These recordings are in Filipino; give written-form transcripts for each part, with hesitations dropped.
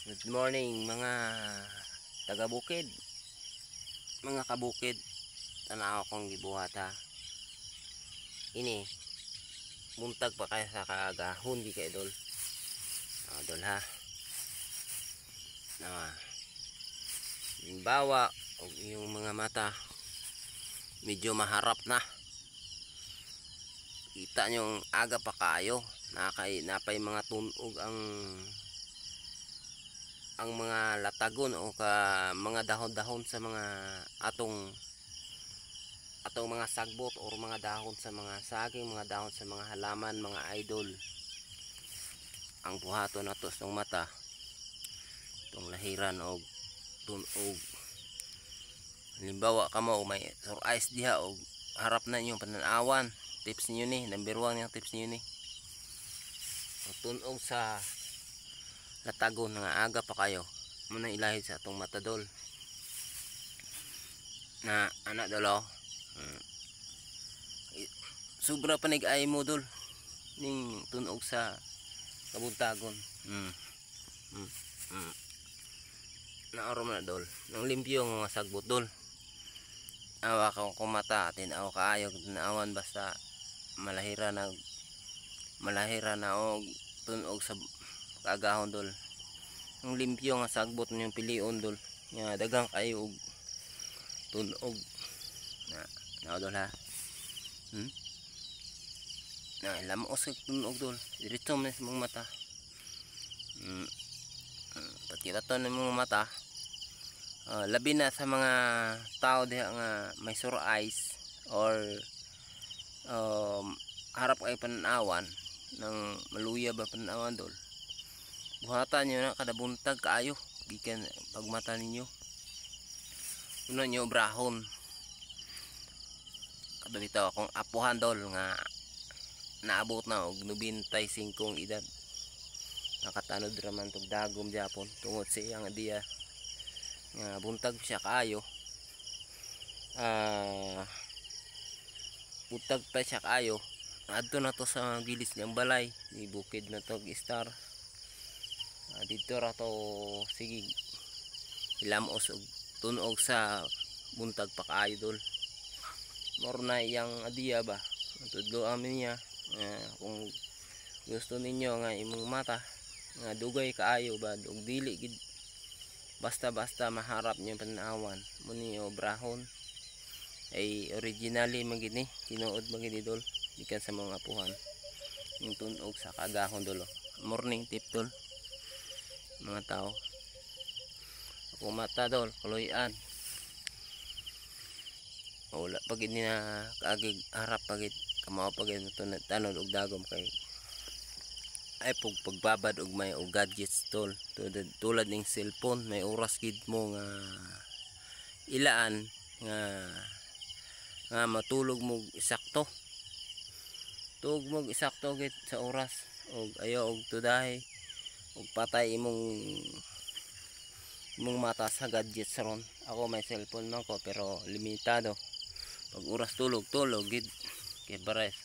Good morning mga taga-bukid, mga kabukid. Tanaw akong gibuhat ha. Ini buntag pa kaya sa kaagahon di kay dol. Dol ha. Bawa og yung mga mata medyo maharap na. Kita nyo aga pa kayo. Napay mga tunog ang mga latagon o mga dahon-dahon sa mga atong mga sagbot o mga dahon sa mga saging, mga dahon sa mga halaman, mga idol. Ang buhaton nato sa mata itong lahiran og tunog. Halimbawa kamo may sore eyes diha og harap na inyong pananawan, tips niyo ni, number 1 yung tips niyo ni. Tunog sa latagon nga aga pa kayo muna ilahid sa atong mata dol na anak dolo. Sobra panig-ay mo dol ning tunog sa kabuntagon. Naorom na dol nang limpyo nga sagbot dol. Awa ka kung mata tinaw kaayo tinawan basta malahira na og tunog sa kaagahon dol. Ang limpyo nga sagbot niyong pilion dol nga dagang kayo og tunog na dol ha. Na lamos og tunog dol diretso man sa mga mata. Pagkitaton ng mga mata, labi na sa mga tao diha nga may sore eyes or harap ay pananawan ng maluya ba pananawan dol. Buhatan nyo na kada buntag kaayo gikan pagmata ninyo. Una nyo brahon. Kada bitaw akong apuhan dol nga naabot na og 95 edad. Nakatanod raman tog dagom Japon tungod sa iyang diya nga buntag siya kaayo. Buntag pa siya kaayo. Adto na to sa gilis niyang balay ni bukid na to Star. Dito ra to sige ilamos og tunog sa buntag pa kaayo dol. Moro na iyang adiya ba tudlo amin niya. Kung gusto ninyo nga imong mata nga dugay kaayo ba og dili gid basta maharap niyo pananawan muni o brahon ay originally magini tinuod magini dol gikan sa mga apuhan yung tunog sa kaagahon dol. Morning tip dol mga tao. Ako mata dol kaloyan wala pagid na kaagig harap pagid kamao pagid tanod og dagom kay ay pagbabad og may og gadgets tol tulad ning cellphone may oras gid mo nga ilaan nga matulog mo isakto gid sa oras og ayo og tudahay og patay imong mata sa gadgets ron. Ako may cellphone man ko pero limitado pag oras tulog gid kay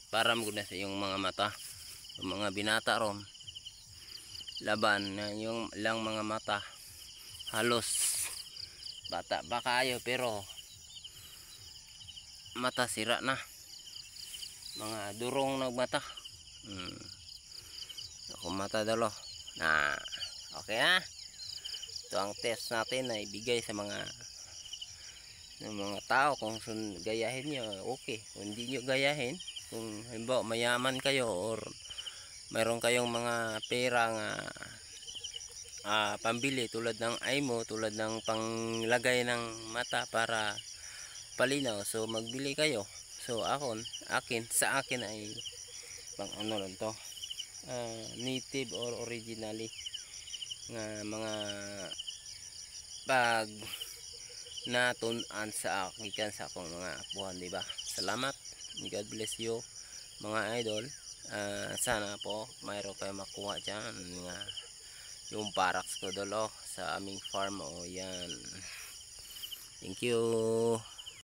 para mo na sa iyong mga mata. Yung mga binata ron laban na yung lang mga mata halos bata ba kayo pero mata sira na mga durong nagmata. Ako mata dalo na okay ha. Ito ang test natin na ibigay sa mga tao kung gayahin nyo okay, kung hindi nyo gayahin kung halimbawa mayaman kayo or mayroon kayong mga pera nga pambili tulad ng IMO, tulad ng panglagay ng mata para palinaw, so magbili kayo. So sa akin ay pang ano lang to, native or originally nga mga pag natunan sa akin sa akong mga apuhan, diba? Salamat, God bless you mga idol. Sana po mayroon kayo makuha dyan nga yung parax ko dolo sa aming farm. Yan, thank you.